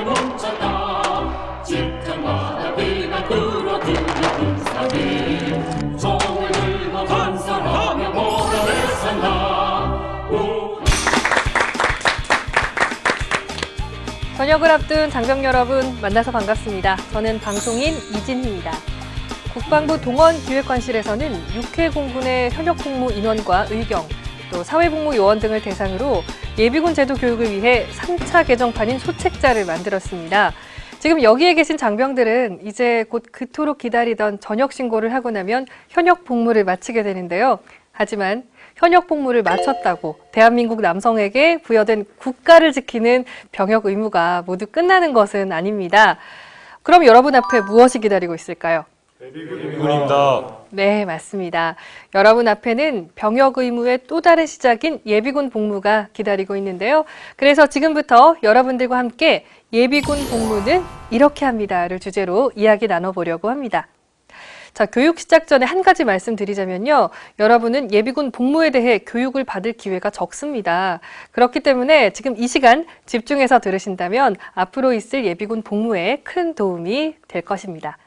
많이 뭉쳤다. 집정마다 비가 뚫어주며 군사님 총을 들고 반성하며 보답에 산다. 저녁을 앞둔 장병 여러분 만나서 반갑습니다. 저는 방송인 이진희입니다. 국방부 동원기획관실에서는 육해 공군의 현역 복무 인원과 의경, 또 사회복무 요원 등을 대상으로 예비군 제도 교육을 위해 3차 개정판인 소책자를 만들었습니다. 지금 여기에 계신 장병들은 이제 곧 그토록 기다리던 전역 신고를 하고 나면 현역 복무를 마치게 되는데요. 하지만 현역 복무를 마쳤다고 대한민국 남성에게 부여된 국가를 지키는 병역 의무가 모두 끝나는 것은 아닙니다. 그럼 여러분 앞에 무엇이 기다리고 있을까요? 예비군입니다. 네, 맞습니다. 여러분 앞에는 병역 의무의 또 다른 시작인 예비군 복무가 기다리고 있는데요. 그래서 지금부터 여러분들과 함께 예비군 복무는 이렇게 합니다를 주제로 이야기 나눠보려고 합니다. 자, 교육 시작 전에 한 가지 말씀드리자면요. 여러분은 예비군 복무에 대해 교육을 받을 기회가 적습니다. 그렇기 때문에 지금 이 시간 집중해서 들으신다면 앞으로 있을 예비군 복무에 큰 도움이 될 것입니다.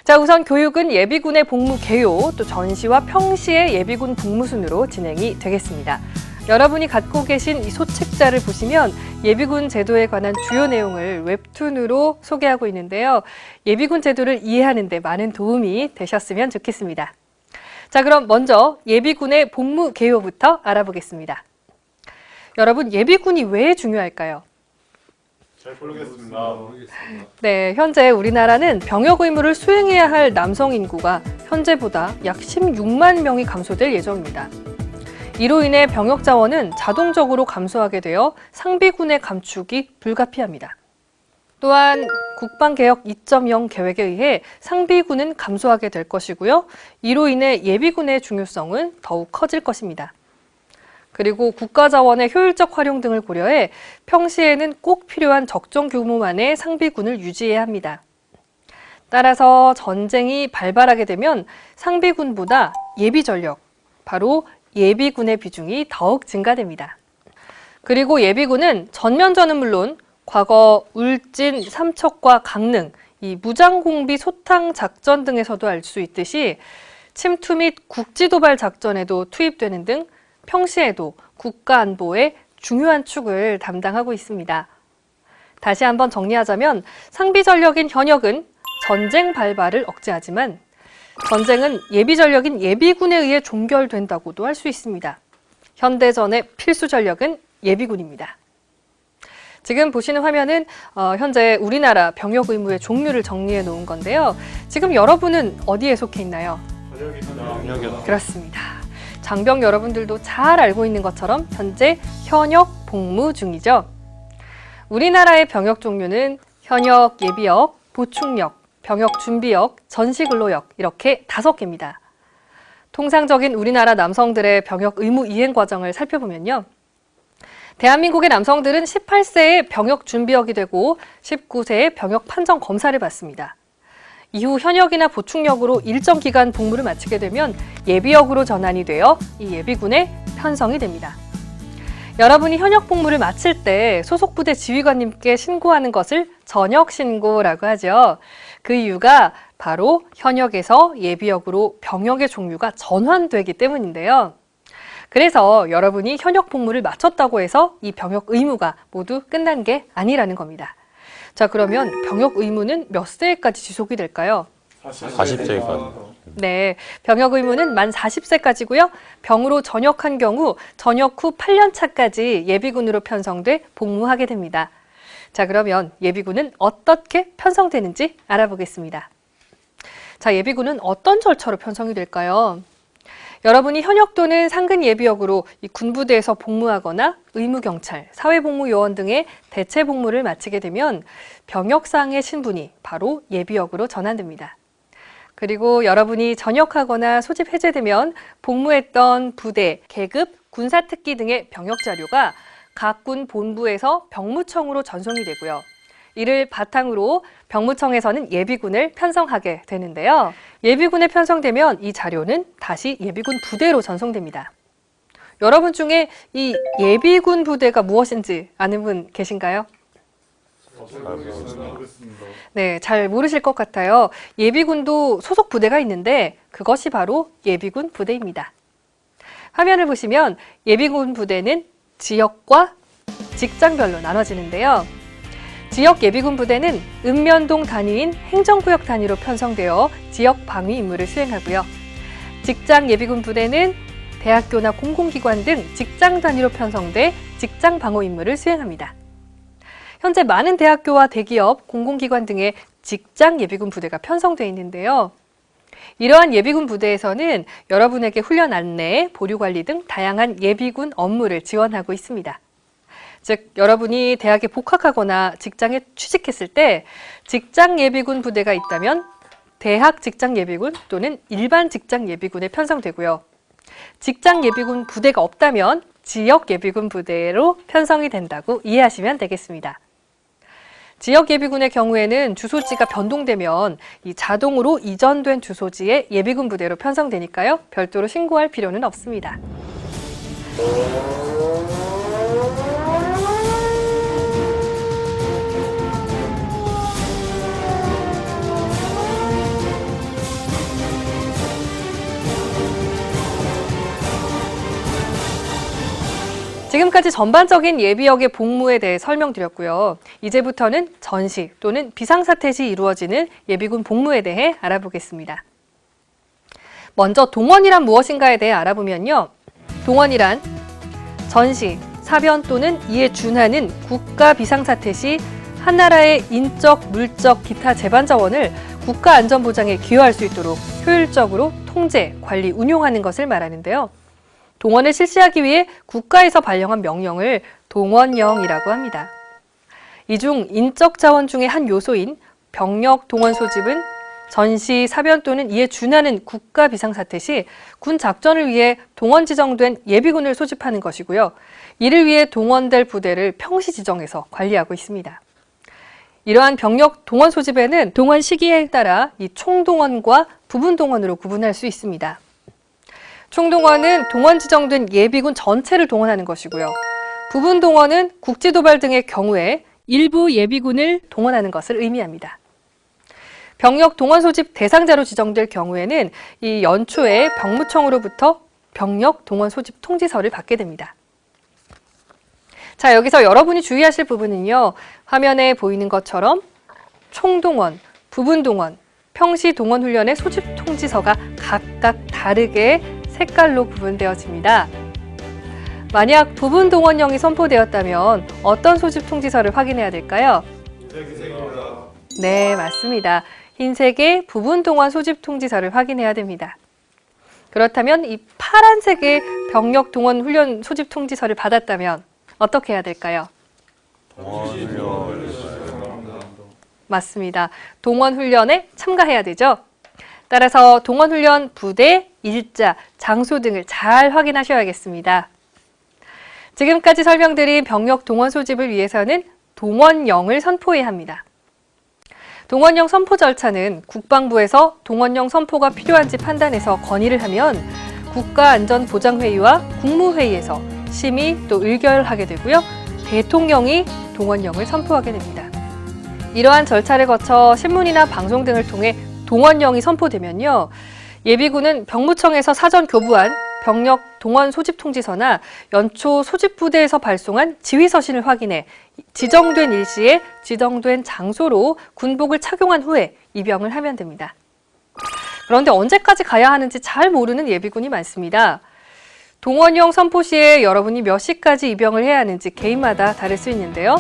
자, 우선 교육은 예비군의 복무 개요, 또 전시와 평시의 예비군 복무 순으로 진행이 되겠습니다. 여러분이 갖고 계신 이 소책자를 보시면 예비군 제도에 관한 주요 내용을 웹툰으로 소개하고 있는데요. 예비군 제도를 이해하는 데 많은 도움이 되셨으면 좋겠습니다. 자, 그럼 먼저 예비군의 복무 개요부터 알아보겠습니다. 여러분, 예비군이 왜 중요할까요? 잘 모르겠습니다. 네, 현재 우리나라는 병역 의무를 수행해야 할 남성 인구가 현재보다 약 16만 명이 감소될 예정입니다. 이로 인해 병역 자원은 자동적으로 감소하게 되어 상비군의 감축이 불가피합니다. 또한 국방개혁 2.0 계획에 의해 상비군은 감소하게 될 것이고요. 이로 인해 예비군의 중요성은 더욱 커질 것입니다. 그리고 국가자원의 효율적 활용 등을 고려해 평시에는 꼭 필요한 적정 규모만의 상비군을 유지해야 합니다. 따라서 전쟁이 발발하게 되면 상비군보다 예비전력, 바로 예비군의 비중이 더욱 증가됩니다. 그리고 예비군은 전면전은 물론 과거 울진, 삼척과 강릉, 이 무장공비 소탕 작전 등에서도 알 수 있듯이 침투 및 국지도발 작전에도 투입되는 등 평시에도 국가 안보의 중요한 축을 담당하고 있습니다. 다시 한번 정리하자면 상비전력인 현역은 전쟁 발발을 억제하지만 전쟁은 예비전력인 예비군에 의해 종결된다고도 할 수 있습니다. 현대전의 필수 전력은 예비군입니다. 지금 보시는 화면은 현재 우리나라 병역 의무의 종류를 정리해 놓은 건데요. 지금 여러분은 어디에 속해 있나요? 병역이요. 그렇습니다. 장병 여러분들도 잘 알고 있는 것처럼 현재 현역 복무 중이죠. 우리나라의 병역 종류는 현역, 예비역, 보충역, 병역 준비역, 전시근로역 이렇게 5개입니다. 통상적인 우리나라 남성들의 병역 의무 이행 과정을 살펴보면요. 대한민국의 남성들은 18세에 병역 준비역이 되고 19세에 병역 판정 검사를 받습니다. 이후 현역이나 보충역으로 일정 기간 복무를 마치게 되면 예비역으로 전환이 되어 이 예비군에 편성이 됩니다. 여러분이 현역 복무를 마칠 때 소속 부대 지휘관님께 신고하는 것을 전역 신고라고 하죠. 그 이유가 바로 현역에서 예비역으로 병역의 종류가 전환되기 때문인데요. 그래서 여러분이 현역 복무를 마쳤다고 해서 이 병역 의무가 모두 끝난 게 아니라는 겁니다. 자, 그러면 병역 의무는 몇 세까지 지속이 될까요? 40세까지. 네, 병역 의무는 만 40세까지고요. 병으로 전역한 경우 전역 후 8년 차까지 예비군으로 편성돼 복무하게 됩니다. 자, 그러면 예비군은 어떻게 편성되는지 알아보겠습니다. 자, 예비군은 어떤 절차로 편성이 될까요? 여러분이 현역 또는 상근 예비역으로 이 군부대에서 복무하거나 의무경찰, 사회복무요원 등의 대체 복무를 마치게 되면 병역상의 신분이 바로 예비역으로 전환됩니다. 그리고 여러분이 전역하거나 소집 해제되면 복무했던 부대, 계급, 군사특기 등의 병역 자료가 각 군 본부에서 병무청으로 전송이 되고요. 이를 바탕으로 병무청에서는 예비군을 편성하게 되는데요. 예비군에 편성되면 이 자료는 다시 예비군 부대로 전송됩니다. 여러분 중에 이 예비군 부대가 무엇인지 아는 분 계신가요? 네, 잘 모르실 것 같아요. 예비군도 소속 부대가 있는데 그것이 바로 예비군 부대입니다. 화면을 보시면 예비군 부대는 지역과 직장별로 나눠지는데요. 지역 예비군 부대는 읍면동 단위인 행정구역 단위로 편성되어 지역 방위 임무를 수행하고요. 직장 예비군 부대는 대학교나 공공기관 등 직장 단위로 편성돼 직장 방어 임무를 수행합니다. 현재 많은 대학교와 대기업, 공공기관 등의 직장 예비군 부대가 편성되어 있는데요. 이러한 예비군 부대에서는 여러분에게 훈련 안내, 보류 관리 등 다양한 예비군 업무를 지원하고 있습니다. 즉, 여러분이 대학에 복학하거나 직장에 취직했을 때 직장 예비군 부대가 있다면 대학 직장 예비군 또는 일반 직장 예비군에 편성되고요. 직장 예비군 부대가 없다면 지역 예비군 부대로 편성이 된다고 이해하시면 되겠습니다. 지역 예비군의 경우에는 주소지가 변동되면 이 자동으로 이전된 주소지에 예비군 부대로 편성되니까요. 별도로 신고할 필요는 없습니다. 지금까지 전반적인 예비역의 복무에 대해 설명드렸고요. 이제부터는 전시 또는 비상사태 시 이루어지는 예비군 복무에 대해 알아보겠습니다. 먼저 동원이란 무엇인가에 대해 알아보면요. 동원이란 전시, 사변 또는 이에 준하는 국가 비상사태 시 한 나라의 인적, 물적, 기타 재반 자원을 국가 안전 보장에 기여할 수 있도록 효율적으로 통제, 관리, 운용하는 것을 말하는데요. 동원을 실시하기 위해 국가에서 발령한 명령을 동원령이라고 합니다. 이 중 인적 자원 중의 한 요소인 병력 동원 소집은 전시, 사변 또는 이에 준하는 국가 비상사태 시 군 작전을 위해 동원 지정된 예비군을 소집하는 것이고요. 이를 위해 동원될 부대를 평시 지정해서 관리하고 있습니다. 이러한 병력 동원 소집에는 동원 시기에 따라 이 총동원과 부분 동원으로 구분할 수 있습니다. 총동원은 동원 지정된 예비군 전체를 동원하는 것이고요. 부분 동원은 국지도발 등의 경우에 일부 예비군을 동원하는 것을 의미합니다. 병력 동원 소집 대상자로 지정될 경우에는 이 연초에 병무청으로부터 병력 동원 소집 통지서를 받게 됩니다. 자, 여기서 여러분이 주의하실 부분은요. 화면에 보이는 것처럼 총동원, 부분 동원, 평시 동원 훈련의 소집 통지서가 각각 다르게 색깔로 구분되어집니다. 만약 부분 동원령이 선포되었다면 어떤 소집 통지서를 확인해야 될까요? 흰색입니다. 네, 맞습니다. 흰색의 부분 동원 소집 통지서를 확인해야 됩니다. 그렇다면 이 파란색의 병력 동원 훈련 소집 통지서를 받았다면 어떻게 해야 될까요? 맞습니다. 동원 훈련에 참가해야 되죠. 따라서 동원 훈련 부대, 일자, 장소 등을 잘 확인하셔야겠습니다. 지금까지 설명드린 병력 동원 소집을 위해서는 동원령을 선포해야 합니다. 동원령 선포 절차는 국방부에서 동원령 선포가 필요한지 판단해서 건의를 하면 국가안전보장회의와 국무회의에서 심의 또 의결하게 되고요. 대통령이 동원령을 선포하게 됩니다. 이러한 절차를 거쳐 신문이나 방송 등을 통해 동원령이 선포되면요. 예비군은 병무청에서 사전 교부한 병력 동원 소집 통지서나 연초 소집부대에서 발송한 지휘서신을 확인해 지정된 일시에 지정된 장소로 군복을 착용한 후에 입영을 하면 됩니다. 그런데 언제까지 가야 하는지 잘 모르는 예비군이 많습니다. 동원령 선포 시에 여러분이 몇 시까지 입영을 해야 하는지 개인마다 다를 수 있는데요.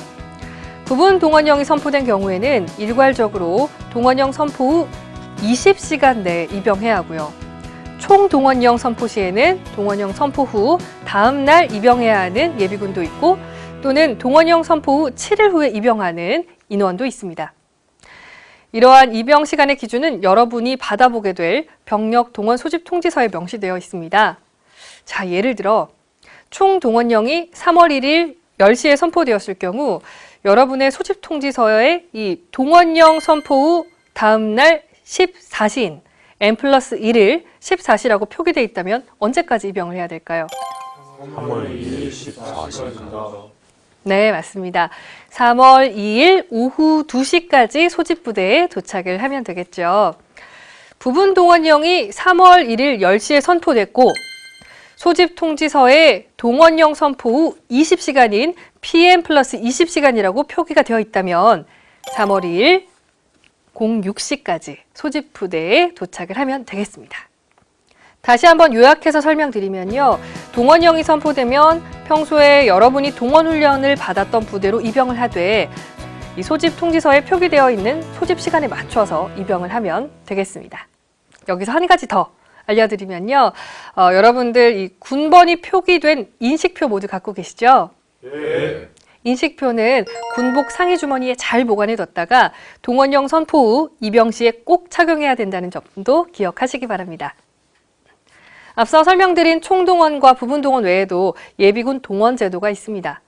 부분 동원령이 선포된 경우에는 일괄적으로 동원령 선포 후 20시간 내에 입영해야 하고요. 총 동원령 선포 시에는 동원령 선포 후 다음 날 입영해야 하는 예비군도 있고 또는 동원령 선포 후 7일 후에 입영하는 인원도 있습니다. 이러한 입영 시간의 기준은 여러분이 받아보게 될 병력 동원 소집 통지서에 명시되어 있습니다. 자, 예를 들어 총 동원령이 3월 1일 10시에 선포되었을 경우 여러분의 소집 통지서에 이 동원령 선포 후 다음 날 14시인 N+1을 14시라고 표기되어 있다면 언제까지 입영을 해야 될까요? 3월 2일 14시입니다. 네, 맞습니다. 3월 2일 오후 2시까지 소집부대에 도착을 하면 되겠죠. 부분 동원령이 3월 1일 10시에 선포됐고 소집 통지서에 동원령 선포 후 20시간인 PM 플러스 20시간이라고 표기가 되어 있다면 3월 2일 06시까지 소집부대에 도착을 하면 되겠습니다. 다시 한번 요약해서 설명드리면요. 동원령이 선포되면 평소에 여러분이 동원훈련을 받았던 부대로 입영을 하되 이 소집 통지서에 표기되어 있는 소집 시간에 맞춰서 입영을 하면 되겠습니다. 여기서 한 가지 더 알려드리면요. 여러분들 이 군번이 표기된 인식표 모두 갖고 계시죠? 네. 인식표는 군복 상의 주머니에 잘 보관해뒀다가 동원령 선포 후 입영 시에 꼭 착용해야 된다는 점도 기억하시기 바랍니다. 앞서 설명드린 총동원과 부분동원 외에도 예비군 동원 제도가 있습니다.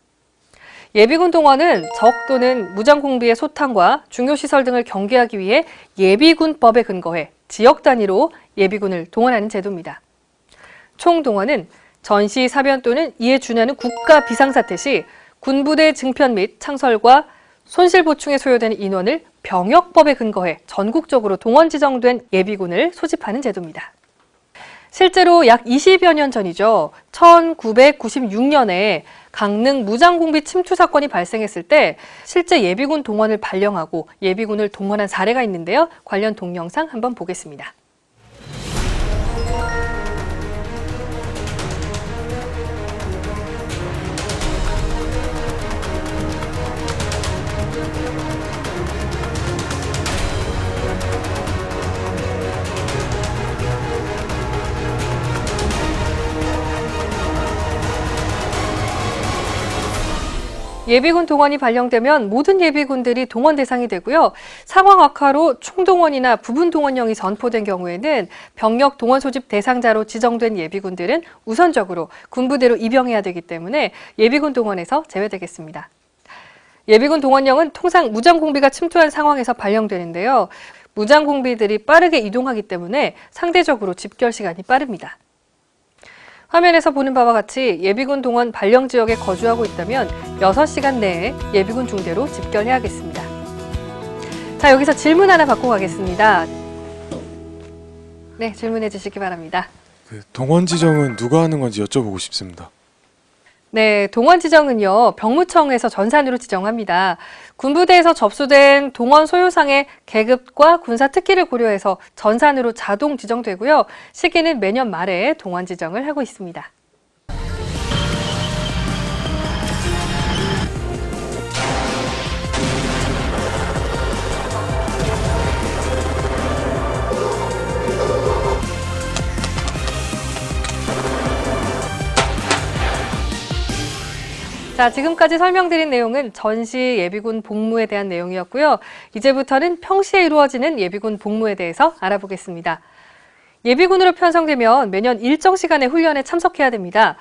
예비군 동원은 적 또는 무장공비의 소탕과 중요시설 등을 경계하기 위해 예비군법에 근거해 지역 단위로 예비군을 동원하는 제도입니다. 총동원은 전시, 사변 또는 이에 준하는 국가 비상사태 시 군부대 증편 및 창설과 손실 보충에 소요되는 인원을 병역법에 근거해 전국적으로 동원 지정된 예비군을 소집하는 제도입니다. 실제로 약 20여 년 전이죠. 1996년에 강릉 무장공비 침투 사건이 발생했을 때 실제 예비군 동원을 발령하고 예비군을 동원한 사례가 있는데요. 관련 동영상 한번 보겠습니다. 예비군 동원이 발령되면 모든 예비군들이 동원 대상이 되고요. 상황 악화로 총동원이나 부분 동원령이 선포된 경우에는 병력 동원 소집 대상자로 지정된 예비군들은 우선적으로 군부대로 입영해야 되기 때문에 예비군 동원에서 제외되겠습니다. 예비군 동원령은 통상 무장공비가 침투한 상황에서 발령되는데요. 무장공비들이 빠르게 이동하기 때문에 상대적으로 집결 시간이 빠릅니다. 화면에서 보는 바와 같이 예비군 동원 발령 지역에 거주하고 있다면 6시간 내에 예비군 중대로 집결해야겠습니다. 자, 여기서 질문 하나 받고 가겠습니다. 네, 질문해 주시기 바랍니다. 동원 지정은 누가 하는 건지 여쭤보고 싶습니다. 네, 동원 지정은요, 병무청에서 전산으로 지정합니다. 군부대에서 접수된 동원 소요상의 계급과 군사 특기를 고려해서 전산으로 자동 지정되고요. 시기는 매년 말에 동원 지정을 하고 있습니다. 자, 지금까지 설명드린 내용은 전시 예비군 복무에 대한 내용이었고요. 이제부터는 평시에 이루어지는 예비군 복무에 대해서 알아보겠습니다. 예비군으로 편성되면 매년 일정 시간의 훈련에 참석해야 됩니다.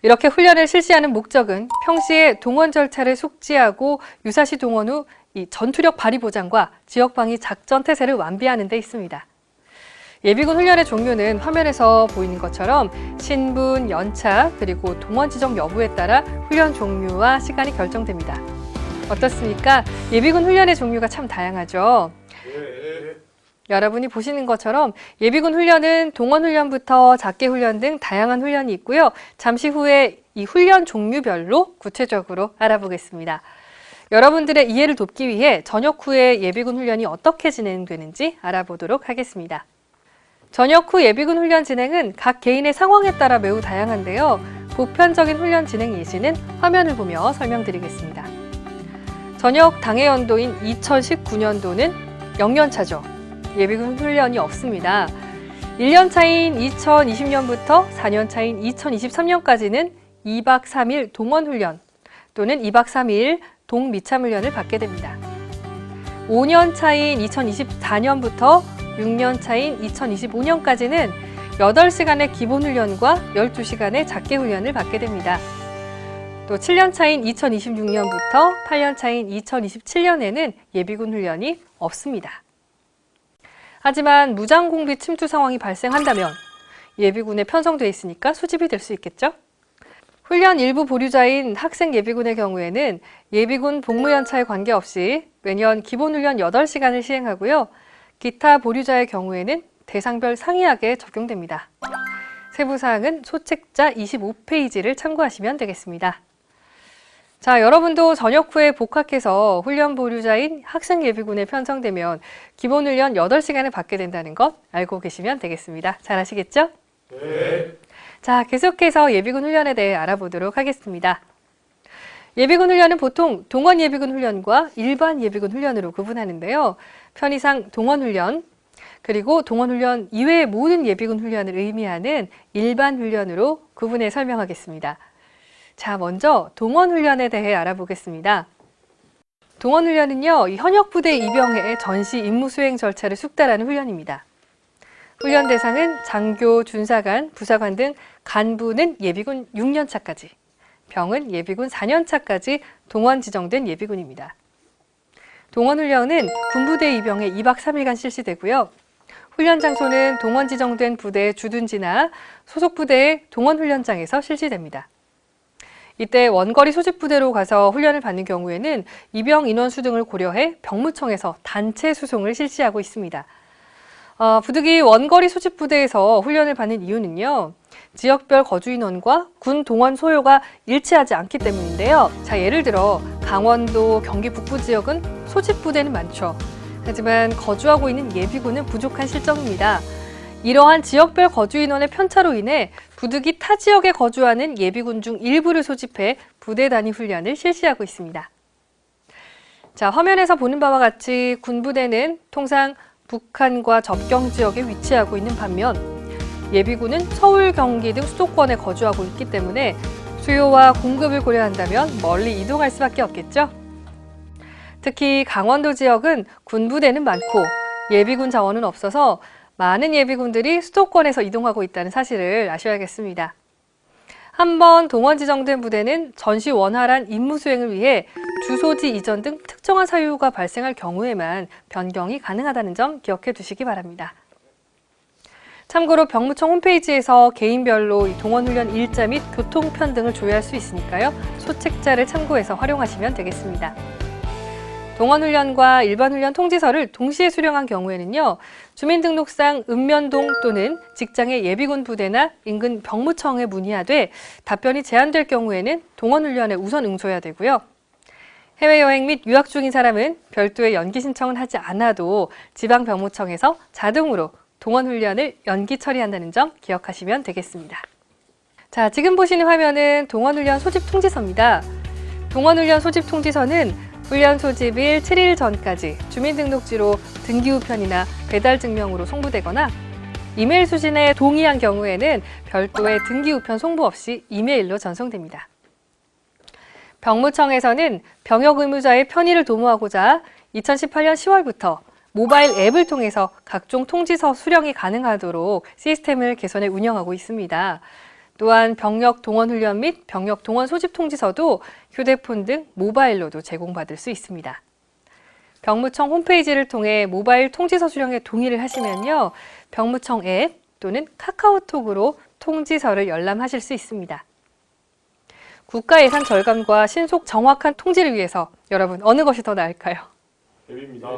이렇게 훈련을 실시하는 목적은 평시에 동원 절차를 숙지하고 유사시 동원 후 이 전투력 발휘 보장과 지역방위 작전 태세를 완비하는 데 있습니다. 예비군 훈련의 종류는 화면에서 보이는 것처럼 신분, 연차, 그리고 동원 지정 여부에 따라 훈련 종류와 시간이 결정됩니다. 어떻습니까? 예비군 훈련의 종류가 참 다양하죠. 여러분이 보시는 것처럼 예비군 훈련은 동원 훈련부터 작계 훈련 등 다양한 훈련이 있고요. 잠시 후에 이 훈련 종류별로 구체적으로 알아보겠습니다. 여러분들의 이해를 돕기 위해 저녁 후에 예비군 훈련이 어떻게 진행되는지 알아보도록 하겠습니다. 저녁 후 예비군 훈련 진행은 각 개인의 상황에 따라 매우 다양한데요. 보편적인 훈련 진행 예시는 화면을 보며 설명드리겠습니다. 저녁 당해 연도인 2019년도는 0년차죠. 예비군 훈련이 없습니다. 1년 차인 2020년부터 4년 차인 2023년까지는 2박 3일 동원 훈련 또는 2박 3일 동미참 훈련을 받게 됩니다. 5년 차인 2024년부터 6년 차인 2025년까지는 8시간의 기본 훈련과 12시간의 작계 훈련을 받게 됩니다. 또 7년 차인 2026년부터 8년 차인 2027년에는 예비군 훈련이 없습니다. 하지만 무장공비 침투 상황이 발생한다면 예비군에 편성돼 있으니까 수집이 될 수 있겠죠? 훈련 일부 보류자인 학생 예비군의 경우에는 예비군 복무연차에 관계없이 매년 기본훈련 8시간을 시행하고요. 기타 보류자의 경우에는 대상별 상이하게 적용됩니다. 세부사항은 소책자 25페이지를 참고하시면 되겠습니다. 자, 여러분도 전역 후에 복학해서 훈련 보류자인 학생 예비군에 편성되면 기본훈련 8시간을 받게 된다는 것 알고 계시면 되겠습니다. 잘 아시겠죠? 네. 자, 계속해서 예비군 훈련에 대해 알아보도록 하겠습니다. 예비군 훈련은 보통 동원 예비군 훈련과 일반 예비군 훈련으로 구분하는데요. 편의상 동원 훈련, 그리고 동원 훈련 이외의 모든 예비군 훈련을 의미하는 일반 훈련으로 구분해 설명하겠습니다. 자, 먼저 동원 훈련에 대해 알아보겠습니다. 동원 훈련은요, 현역 부대 입영해 전시 임무 수행 절차를 숙달하는 훈련입니다. 훈련 대상은 장교, 준사관, 부사관 등 간부는 예비군 6년차까지, 병은 예비군 4년차까지 동원 지정된 예비군입니다. 동원 훈련은 군부대 입영해 2박 3일간 실시되고요. 훈련 장소는 동원 지정된 부대의 주둔지나 소속 부대의 동원 훈련장에서 실시됩니다. 이때 원거리 소집 부대로 가서 훈련을 받는 경우에는 입영 인원수 등을 고려해 병무청에서 단체 수송을 실시하고 있습니다. 부득이 원거리 소집 부대에서 훈련을 받는 이유는요, 지역별 거주 인원과 군 동원 소요가 일치하지 않기 때문인데요. 자, 예를 들어 강원도, 경기 북부 지역은 소집 부대는 많죠. 하지만 거주하고 있는 예비군은 부족한 실정입니다. 이러한 지역별 거주 인원의 편차로 인해 부득이 타 지역에 거주하는 예비군 중 일부를 소집해 부대 단위 훈련을 실시하고 있습니다. 자, 화면에서 보는 바와 같이 군부대는 통상 북한과 접경 지역에 위치하고 있는 반면 예비군은 서울, 경기 등 수도권에 거주하고 있기 때문에 수요와 공급을 고려한다면 멀리 이동할 수밖에 없겠죠. 특히 강원도 지역은 군부대는 많고 예비군 자원은 없어서 많은 예비군들이 수도권에서 이동하고 있다는 사실을 아셔야겠습니다. 한번 동원 지정된 부대는 전시 원활한 임무 수행을 위해 주소지 이전 등 특정한 사유가 발생할 경우에만 변경이 가능하다는 점 기억해 두시기 바랍니다. 참고로 병무청 홈페이지에서 개인별로 동원훈련 일자 및 교통편 등을 조회할 수 있으니까요. 소책자를 참고해서 활용하시면 되겠습니다. 동원훈련과 일반훈련 통지서를 동시에 수령한 경우에는요, 주민등록상 읍면동 또는 직장의 예비군 부대나 인근 병무청에 문의하되 답변이 제한될 경우에는 동원훈련에 우선 응소해야 되고요. 해외여행 및 유학 중인 사람은 별도의 연기 신청을 하지 않아도 지방병무청에서 자동으로 동원훈련을 연기 처리한다는 점 기억하시면 되겠습니다. 자, 지금 보시는 화면은 동원훈련 소집 통지서입니다. 동원훈련 소집 통지서는 훈련 소집일 7일 전까지 주민등록지로 등기우편이나 배달증명으로 송부되거나 이메일 수신에 동의한 경우에는 별도의 등기우편 송부 없이 이메일로 전송됩니다. 병무청에서는 병역 의무자의 편의를 도모하고자 2018년 10월부터 모바일 앱을 통해서 각종 통지서 수령이 가능하도록 시스템을 개선해 운영하고 있습니다. 또한 병역 동원 훈련 및 병역 동원 소집 통지서도 휴대폰 등 모바일로도 제공받을 수 있습니다. 병무청 홈페이지를 통해 모바일 통지서 수령에 동의를 하시면요, 병무청 앱 또는 카카오톡으로 통지서를 열람하실 수 있습니다. 국가 예산 절감과 신속 정확한 통지를 위해서 여러분 어느 것이 더 나을까요? 앱입니다.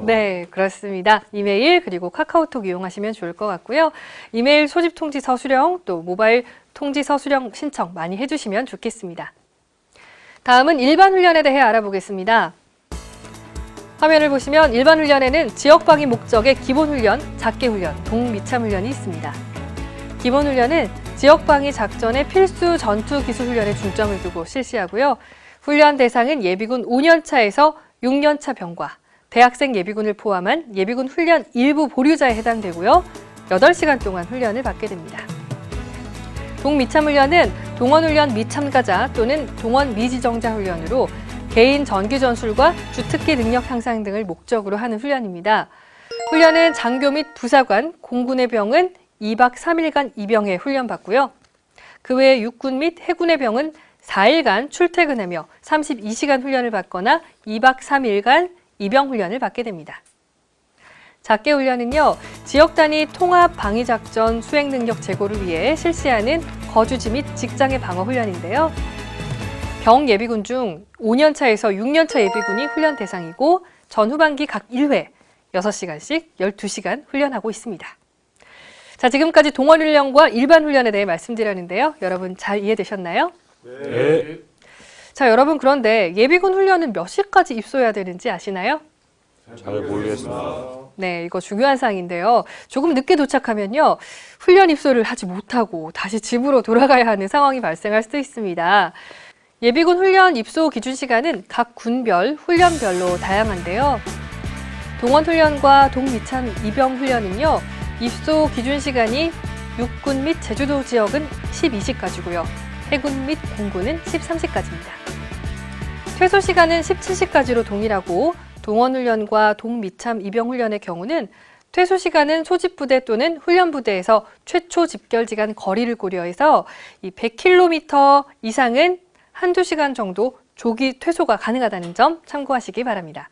네, 그렇습니다. 이메일 그리고 카카오톡 이용하시면 좋을 것 같고요. 이메일 소집 통지서 수령 또 모바일 통지서 수령 신청 많이 해주시면 좋겠습니다. 다음은 일반 훈련에 대해 알아보겠습니다. 화면을 보시면 일반 훈련에는 지역방위 목적의 기본훈련, 작계훈련, 동미참훈련이 있습니다. 기본훈련은 지역방위 작전의 필수 전투기술훈련에 중점을 두고 실시하고요. 훈련 대상은 예비군 5년차에서 6년차 병과 대학생 예비군을 포함한 예비군 훈련 일부 보류자에 해당되고요. 8시간 동안 훈련을 받게 됩니다. 동미참훈련은 동원훈련 미참가자 또는 동원 미지정자 훈련으로 개인 전기 전술과 주특기 능력 향상 등을 목적으로 하는 훈련입니다. 훈련은 장교 및 부사관, 공군의 병은 2박 3일간 입영해 훈련받고요. 그 외에 육군 및 해군의 병은 4일간 출퇴근하며 32시간 훈련을 받거나 2박 3일간 입영 훈련을 받게 됩니다. 작계훈련은요, 지역 단위 통합 방위작전 수행 능력 제고를 위해 실시하는 거주지 및 직장의 방어 훈련인데요. 병예비군 중 5년차에서 6년차 예비군이 훈련 대상이고 전후반기 각 1회 6시간씩 12시간 훈련하고 있습니다. 자, 지금까지 동원훈련과 일반훈련에 대해 말씀드렸는데요. 여러분 잘 이해되셨나요? 네. 자, 여러분 그런데 예비군 훈련은 몇 시까지 입소해야 되는지 아시나요? 잘 모르겠습니다. 네, 이거 중요한 사항인데요. 조금 늦게 도착하면요, 훈련 입소를 하지 못하고 다시 집으로 돌아가야 하는 상황이 발생할 수도 있습니다. 예비군 훈련 입소 기준 시간은 각 군별, 훈련별로 다양한데요. 동원훈련과 동미참 입영훈련은요, 입소 기준 시간이 육군 및 제주도 지역은 12시까지고요. 해군 및 공군은 13시까지입니다. 퇴소 시간은 17시까지로 동일하고 동원훈련과 동미참 입영훈련의 경우는 퇴소 시간은 소집부대 또는 훈련부대에서 최초 집결지간 거리를 고려해서 이 100km 이상은 한두 시간 정도 조기 퇴소가 가능하다는 점 참고하시기 바랍니다.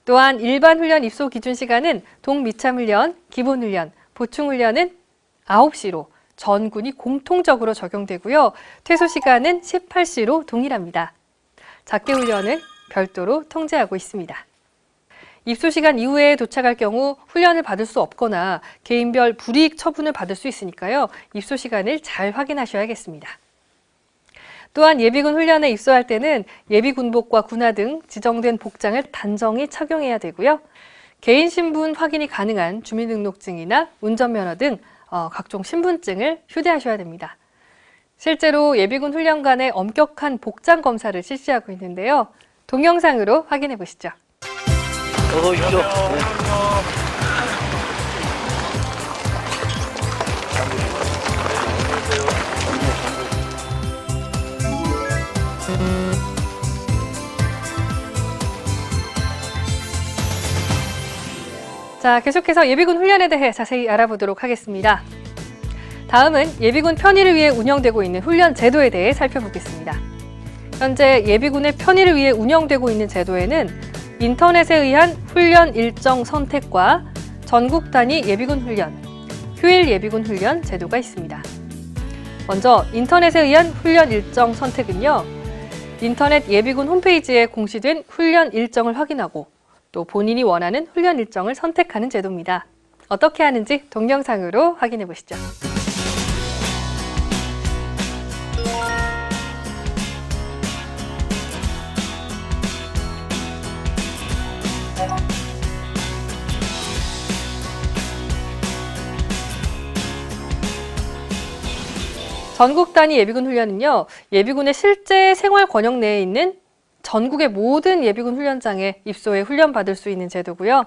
또한 일반 훈련 입소 기준 시간은 동미참훈련, 기본훈련, 보충훈련은 9시로 전군이 공통적으로 적용되고요. 퇴소 시간은 18시로 동일합니다. 작계훈련은 별도로 통제하고 있습니다. 입소 시간 이후에 도착할 경우 훈련을 받을 수 없거나 개인별 불이익 처분을 받을 수 있으니까요. 입소 시간을 잘 확인하셔야겠습니다. 또한 예비군 훈련에 입소할 때는 예비군복과 군화 등 지정된 복장을 단정히 착용해야 되고요. 개인 신분 확인이 가능한 주민등록증이나 운전면허 등 각종 신분증을 휴대하셔야 됩니다. 실제로 예비군 훈련관의 엄격한 복장 검사를 실시하고 있는데요. 동영상으로 확인해 보시죠. 어서 오십시오. 자, 계속해서 예비군 훈련에 대해 자세히 알아보도록 하겠습니다. 다음은 예비군 편의를 위해 운영되고 있는 훈련 제도에 대해 살펴보겠습니다. 현재 예비군의 편의를 위해 운영되고 있는 제도에는 인터넷에 의한 훈련 일정 선택과 전국 단위 예비군 훈련, 휴일 예비군 훈련 제도가 있습니다. 먼저 인터넷에 의한 훈련 일정 선택은요, 인터넷 예비군 홈페이지에 공시된 훈련 일정을 확인하고 또 본인이 원하는 훈련 일정을 선택하는 제도입니다. 어떻게 하는지 동영상으로 확인해 보시죠. 전국 단위 예비군 훈련은요, 예비군의 실제 생활 권역 내에 있는 전국의 모든 예비군 훈련장에 입소해 훈련받을 수 있는 제도고요.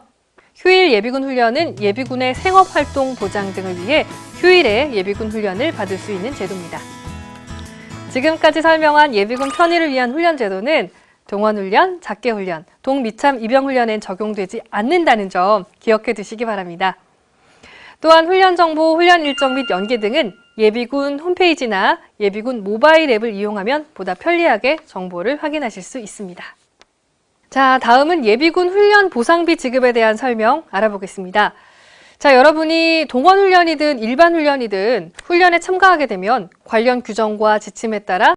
휴일 예비군 훈련은 예비군의 생업활동 보장 등을 위해 휴일에 예비군 훈련을 받을 수 있는 제도입니다. 지금까지 설명한 예비군 편의를 위한 훈련 제도는 동원훈련, 작계훈련, 동미참 입영훈련엔 적용되지 않는다는 점 기억해 두시기 바랍니다. 또한 훈련 정보, 훈련 일정 및 연계 등은 예비군 홈페이지나 예비군 모바일 앱을 이용하면 보다 편리하게 정보를 확인하실 수 있습니다. 자, 다음은 예비군 훈련 보상비 지급에 대한 설명 알아보겠습니다. 자, 여러분이 동원훈련이든 일반훈련이든 훈련에 참가하게 되면 관련 규정과 지침에 따라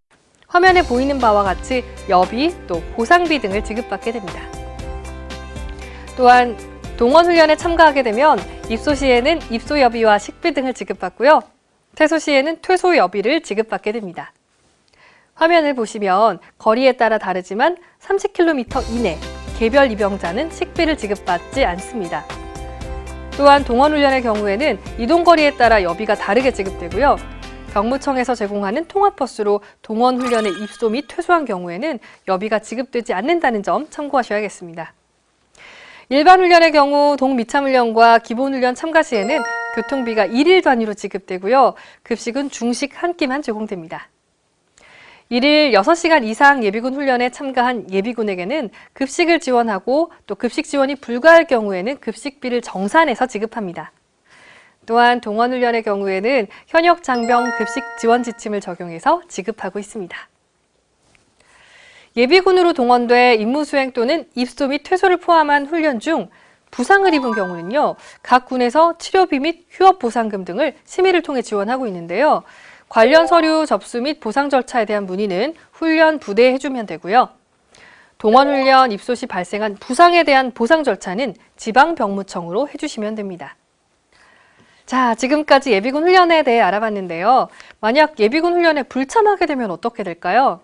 화면에 보이는 바와 같이 여비 또 보상비 등을 지급받게 됩니다. 또한 동원훈련에 참가하게 되면 입소 시에는 입소여비와 식비 등을 지급받고요. 퇴소 시에는 퇴소여비를 지급받게 됩니다. 화면을 보시면 거리에 따라 다르지만 30km 이내 개별 입영자는 식비를 지급받지 않습니다. 또한 동원훈련의 경우에는 이동거리에 따라 여비가 다르게 지급되고요. 병무청에서 제공하는 통합버스로 동원훈련에 입소 및 퇴소한 경우에는 여비가 지급되지 않는다는 점 참고하셔야겠습니다. 일반훈련의 경우 동미참훈련과 기본훈련 참가 시에는 교통비가 일일 단위로 지급되고요. 급식은 중식 한 끼만 제공됩니다. 일일 6시간 이상 예비군 훈련에 참가한 예비군에게는 급식을 지원하고 또 급식 지원이 불가할 경우에는 급식비를 정산해서 지급합니다. 또한 동원훈련의 경우에는 현역 장병 급식 지원 지침을 적용해서 지급하고 있습니다. 예비군으로 동원돼 임무 수행 또는 입소 및 퇴소를 포함한 훈련 중 부상을 입은 경우는요, 각 군에서 치료비 및 휴업 보상금 등을 심의를 통해 지원하고 있는데요. 관련 서류 접수 및 보상 절차에 대한 문의는 훈련 부대에 해주면 되고요. 동원훈련 입소 시 발생한 부상에 대한 보상 절차는 지방병무청으로 해주시면 됩니다. 자, 지금까지 예비군 훈련에 대해 알아봤는데요. 만약 예비군 훈련에 불참하게 되면 어떻게 될까요?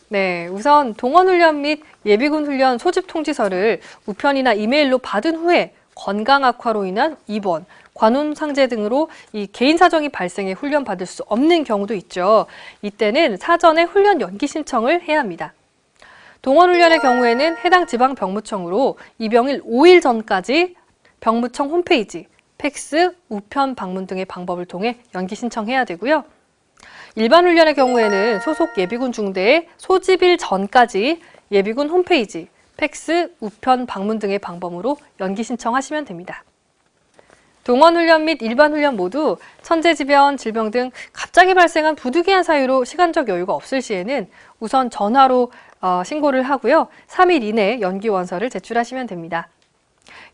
네, 우선 동원훈련 및 예비군 훈련 소집 통지서를 우편이나 이메일로 받은 후에 건강 악화로 인한 입원, 관훈 상재 등으로 이 개인 사정이 발생해 훈련 받을 수 없는 경우도 있죠. 이때는 사전에 훈련 연기 신청을 해야 합니다. 동원훈련의 경우에는 해당 지방병무청으로 입영일 5일 전까지 병무청 홈페이지, 팩스, 우편 방문 등의 방법을 통해 연기 신청해야 되고요. 일반 훈련의 경우에는 소속 예비군 중대에 소집일 전까지 예비군 홈페이지, 팩스, 우편 방문 등의 방법으로 연기 신청하시면 됩니다. 동원훈련 및 일반 훈련 모두 천재지변, 질병 등 갑자기 발생한 부득이한 사유로 시간적 여유가 없을 시에는 우선 전화로 신고를 하고요. 3일 이내에 연기 원서를 제출하시면 됩니다.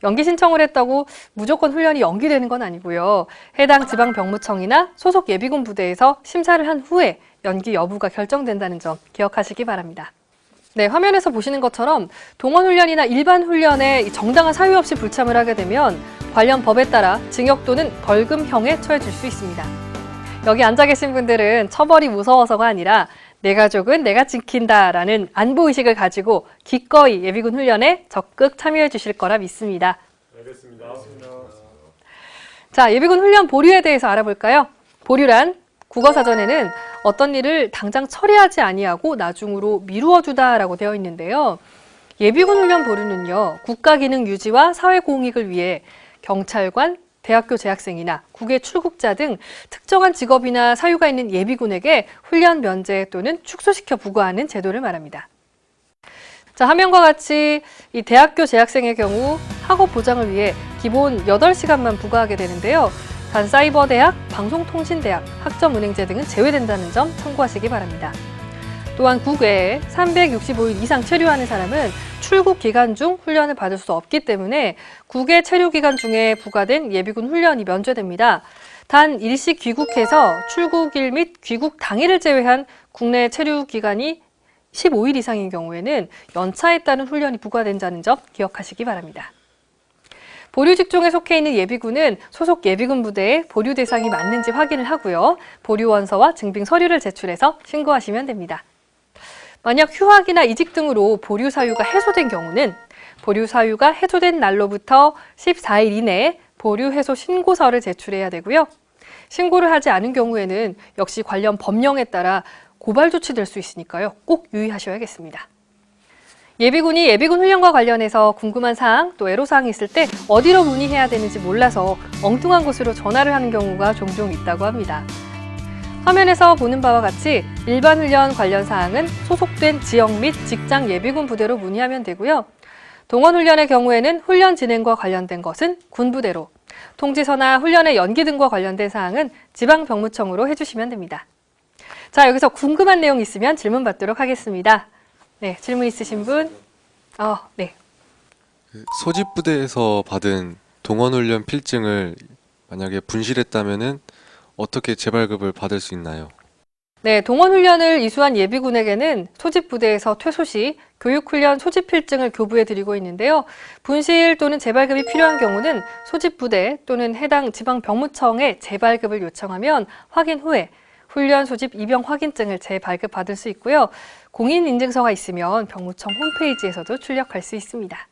연기 신청을 했다고 무조건 훈련이 연기되는 건 아니고요. 해당 지방병무청이나 소속 예비군 부대에서 심사를 한 후에 연기 여부가 결정된다는 점 기억하시기 바랍니다. 네, 화면에서 보시는 것처럼 동원훈련이나 일반 훈련에 정당한 사유 없이 불참을 하게 되면 관련 법에 따라 징역 또는 벌금형에 처해질 수 있습니다. 여기 앉아 계신 분들은 처벌이 무서워서가 아니라 내 가족은 내가 지킨다라는 안보의식을 가지고 기꺼이 예비군 훈련에 적극 참여해 주실 거라 믿습니다. 알겠습니다. 자, 예비군 훈련 보류에 대해서 알아볼까요? 보류란 국어사전에는 어떤 일을 당장 처리하지 아니하고 나중으로 미루어 두다라고 되어 있는데요. 예비군 훈련 보류는요, 국가기능 유지와 사회공익을 위해 경찰관, 대학교 재학생이나 국외 출국자 등 특정한 직업이나 사유가 있는 예비군에게 훈련 면제 또는 축소시켜 부과하는 제도를 말합니다. 자, 화면과 같이 이 대학교 재학생의 경우 학업 보장을 위해 기본 8시간만 부과하게 되는데요. 단 사이버대학, 방송통신대학, 학점은행제 등은 제외된다는 점 참고하시기 바랍니다. 또한 국외에 365일 이상 체류하는 사람은 출국 기간 중 훈련을 받을 수 없기 때문에 국외 체류 기간 중에 부과된 예비군 훈련이 면제됩니다. 단 일시 귀국해서 출국일 및 귀국 당일을 제외한 국내 체류 기간이 15일 이상인 경우에는 연차에 따른 훈련이 부과된다는 점 기억하시기 바랍니다. 보류 직종에 속해 있는 예비군은 소속 예비군 부대에 보류 대상이 맞는지 확인을 하고요. 보류 원서와 증빙 서류를 제출해서 신고하시면 됩니다. 만약 휴학이나 이직 등으로 보류 사유가 해소된 경우는 보류 사유가 해소된 날로부터 14일 이내에 보류 해소 신고서를 제출해야 되고요. 신고를 하지 않은 경우에는 역시 관련 법령에 따라 고발 조치될 수 있으니까요. 꼭 유의하셔야겠습니다. 예비군이 예비군 훈련과 관련해서 궁금한 사항 또 애로사항이 있을 때 어디로 문의해야 되는지 몰라서 엉뚱한 곳으로 전화를 하는 경우가 종종 있다고 합니다. 화면에서 보는 바와 같이 일반 훈련 관련 사항은 소속된 지역 및 직장 예비군 부대로 문의하면 되고요. 동원 훈련의 경우에는 훈련 진행과 관련된 것은 군부대로, 통지서나 훈련의 연기 등과 관련된 사항은 지방병무청으로 해주시면 됩니다. 자, 여기서 궁금한 내용 있으면 질문 받도록 하겠습니다. 네, 질문 있으신 분? 네. 소집부대에서 받은 동원훈련 필증을 만약에 분실했다면은 어떻게 재발급을 받을 수 있나요? 네, 동원훈련을 이수한 예비군에게는 소집부대에서 퇴소 시 교육훈련 소집필증을 교부해 드리고 있는데요. 분실 또는 재발급이 필요한 경우는 소집부대 또는 해당 지방병무청에 재발급을 요청하면 확인 후에 훈련 소집 입영 확인증을 재발급받을 수 있고요. 공인인증서가 있으면 병무청 홈페이지에서도 출력할 수 있습니다.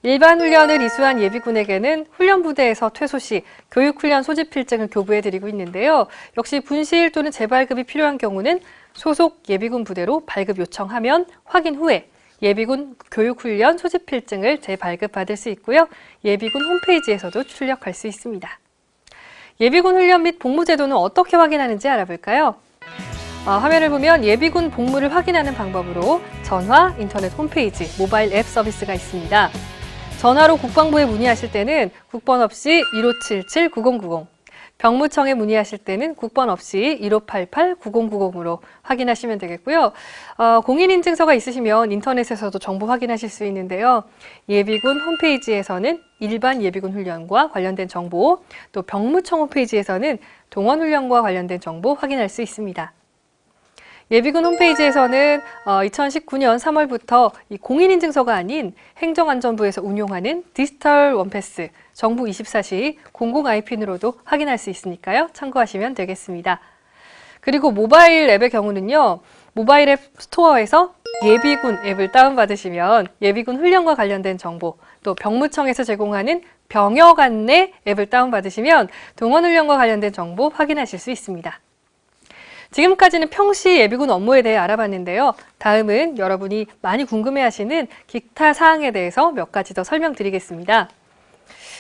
일반 훈련을 이수한 예비군에게는 훈련부대에서 퇴소 시 교육훈련 소집필증을 교부해드리고 있는데요. 역시 분실 또는 재발급이 필요한 경우는 소속 예비군 부대로 발급 요청하면 확인 후에 예비군 교육훈련 소집필증을 재발급받을 수 있고요. 예비군 홈페이지에서도 출력할 수 있습니다. 예비군 훈련 및 복무제도는 어떻게 확인하는지 알아볼까요? 화면을 보면 예비군 복무를 확인하는 방법으로 전화, 인터넷 홈페이지, 모바일 앱 서비스가 있습니다. 전화로 국방부에 문의하실 때는 국번 없이 1577-9090, 병무청에 문의하실 때는 국번 없이 1588-9090으로 확인하시면 되겠고요. 공인인증서가 있으시면 인터넷에서도 정보 확인하실 수 있는데요. 예비군 홈페이지에서는 일반 예비군 훈련과 관련된 정보, 또 병무청 홈페이지에서는 동원훈련과 관련된 정보 확인할 수 있습니다. 예비군 홈페이지에서는 2019년 3월부터 이 공인인증서가 아닌 행정안전부에서 운용하는 디지털 원패스 정부 24시 공공 IPN으로도 확인할 수 있으니까요. 참고하시면 되겠습니다. 그리고 모바일 앱의 경우는요. 모바일 앱 스토어에서 예비군 앱을 다운받으시면 예비군 훈련과 관련된 정보, 또 병무청에서 제공하는 병역 안내 앱을 다운받으시면 동원훈련과 관련된 정보 확인하실 수 있습니다. 지금까지는 평시 예비군 업무에 대해 알아봤는데요. 다음은 여러분이 많이 궁금해하시는 기타 사항에 대해서 몇 가지 더 설명드리겠습니다.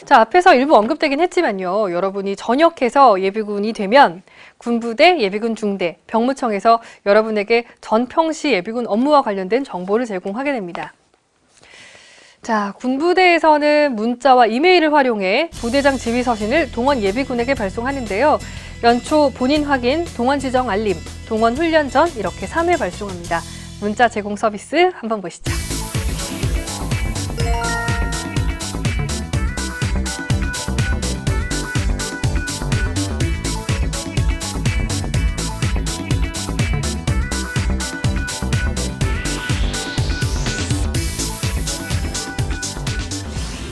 자, 앞에서 일부 언급되긴 했지만요. 여러분이 전역해서 예비군이 되면 군부대, 예비군 중대, 병무청에서 여러분에게 전평시 예비군 업무와 관련된 정보를 제공하게 됩니다. 자, 군부대에서는 문자와 이메일을 활용해 부대장 지휘 서신을 동원 예비군에게 발송하는데요. 연초 본인 확인, 동원 지정 알림, 동원 훈련 전 이렇게 3회 발송합니다. 문자 제공 서비스 한번 보시죠.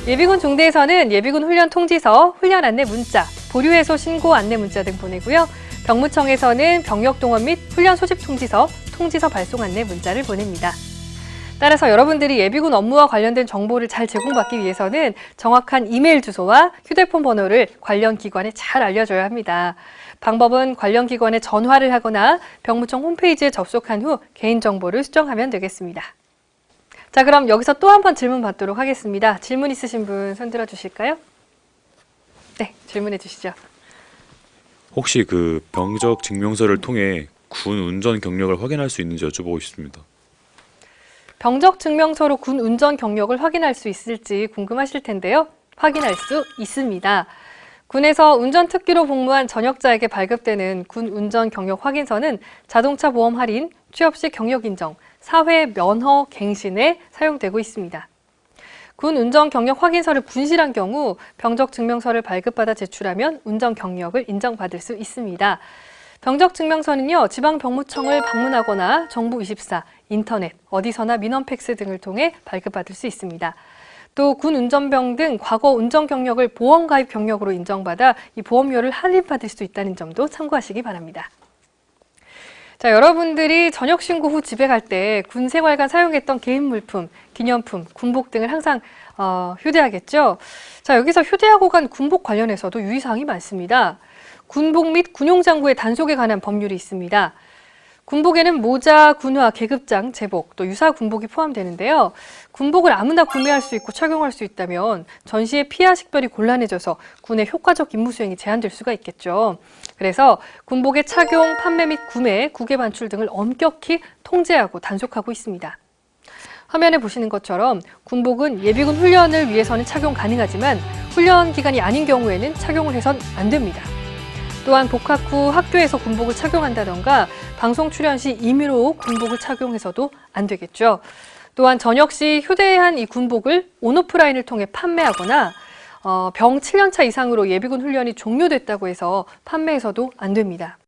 예비군 중대에서는 예비군 훈련 통지서, 훈련 안내 문자, 보류해소 신고 안내 문자 등 보내고요. 병무청에서는 병력 동원 및 훈련 소집 통지서, 통지서 발송 안내 문자를 보냅니다. 따라서 여러분들이 예비군 업무와 관련된 정보를 잘 제공받기 위해서는 정확한 이메일 주소와 휴대폰 번호를 관련 기관에 잘 알려줘야 합니다. 방법은 관련 기관에 전화를 하거나 병무청 홈페이지에 접속한 후 개인정보를 수정하면 되겠습니다. 자, 그럼 여기서 또 한 번 질문 받도록 하겠습니다. 질문 있으신 분 손들어 주실까요? 네, 질문해 주시죠. 혹시 그 병적 증명서를 통해 군 운전 경력을 확인할 수 있는지 여쭤보고 싶습니다. 병적 증명서로 군 운전 경력을 확인할 수 있을지 궁금하실 텐데요. 확인할 수 있습니다. 군에서 운전특기로 복무한 전역자에게 발급되는 군 운전 경력 확인서는 자동차 보험 할인, 취업 시 경력 인정, 사회 면허 갱신에 사용되고 있습니다. 군 운전 경력 확인서를 분실한 경우 병적 증명서를 발급받아 제출하면 운전 경력을 인정받을 수 있습니다. 병적 증명서는요, 지방 병무청을 방문하거나 정부24, 인터넷, 어디서나 민원 팩스 등을 통해 발급받을 수 있습니다. 또 군 운전병 등 과거 운전 경력을 보험 가입 경력으로 인정받아 이 보험료를 할인받을 수 있다는 점도 참고하시기 바랍니다. 자, 여러분들이 전역 신고 후 집에 갈 때 군 생활관 사용했던 개인 물품, 기념품, 군복 등을 항상 휴대하겠죠. 자, 여기서 휴대하고 간 군복 관련해서도 유의사항이 많습니다. 군복 및 군용장구의 단속에 관한 법률이 있습니다. 군복에는 모자, 군화, 계급장, 제복, 또 유사 군복이 포함되는데요. 군복을 아무나 구매할 수 있고 착용할 수 있다면 전시의 피하 식별이 곤란해져서 군의 효과적 임무 수행이 제한될 수가 있겠죠. 그래서 군복의 착용, 판매 및 구매, 국외 반출 등을 엄격히 통제하고 단속하고 있습니다. 화면에 보시는 것처럼 군복은 예비군 훈련을 위해서는 착용 가능하지만 훈련 기간이 아닌 경우에는 착용을 해선 안 됩니다. 또한 복학 후 학교에서 군복을 착용한다던가 방송 출연 시 임의로 군복을 착용해서도 안 되겠죠. 또한 전역 시 휴대한 이 군복을 온오프라인을 통해 판매하거나 병 7년차 이상으로 예비군 훈련이 종료됐다고 해서 판매해서도 안 됩니다.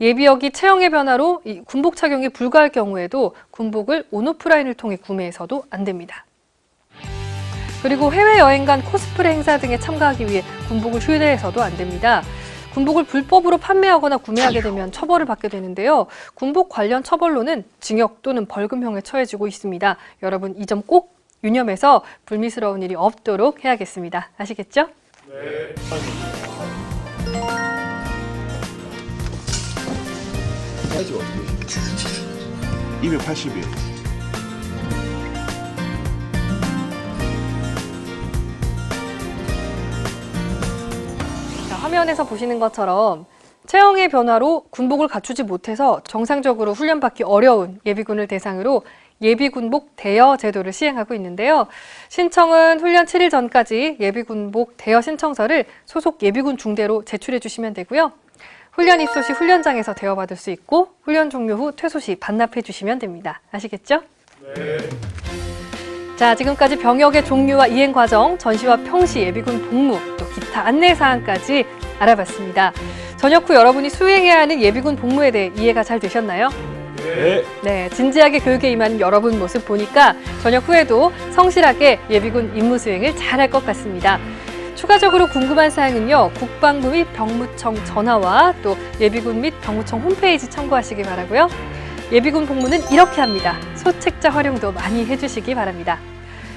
예비역이 체형의 변화로 이 군복 착용이 불가할 경우에도 군복을 온오프라인을 통해 구매해서도 안 됩니다. 그리고 해외여행 간 코스프레 행사 등에 참가하기 위해 군복을 휴대해서도 안 됩니다. 군복을 불법으로 판매하거나 구매하게 되면 처벌을 받게 되는데요. 군복 관련 처벌로는 징역 또는 벌금형에 처해지고 있습니다. 여러분 이 점 꼭 유념해서 불미스러운 일이 없도록 해야겠습니다. 아시겠죠? 네. 사이즈가 어떻게 되시죠? 280이에요. 화면에서 보시는 것처럼 체형의 변화로 군복을 갖추지 못해서 정상적으로 훈련받기 어려운 예비군을 대상으로 예비군복 대여 제도를 시행하고 있는데요. 신청은 훈련 7일 전까지 예비군복 대여 신청서를 소속 예비군 중대로 제출해 주시면 되고요. 훈련 입소 시 훈련장에서 대여받을 수 있고 훈련 종료 후 퇴소 시 반납해 주시면 됩니다. 아시겠죠? 네. 자, 지금까지 병역의 종류와 이행 과정, 전시와 평시 예비군 복무, 또 기타 안내 사항까지 알아봤습니다. 전역 후 여러분이 수행해야 하는 예비군 복무에 대해 이해가 잘 되셨나요? 네, 진지하게 교육에 임하는 여러분 모습 보니까 전역 후에도 성실하게 예비군 임무 수행을 잘할 것 같습니다. 추가적으로 궁금한 사항은요, 국방부 및 병무청 전화와 또 예비군 및 병무청 홈페이지 참고하시기 바라고요. 예비군 복무는 이렇게 합니다. 소책자 활용도 많이 해주시기 바랍니다.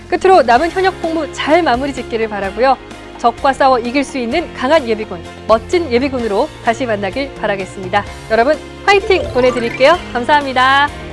끝으로 남은 현역 복무 잘 마무리 짓기를 바라고요. 적과 싸워 이길 수 있는 강한 예비군, 멋진 예비군으로 다시 만나길 바라겠습니다. 여러분 화이팅 보내드릴게요. 감사합니다.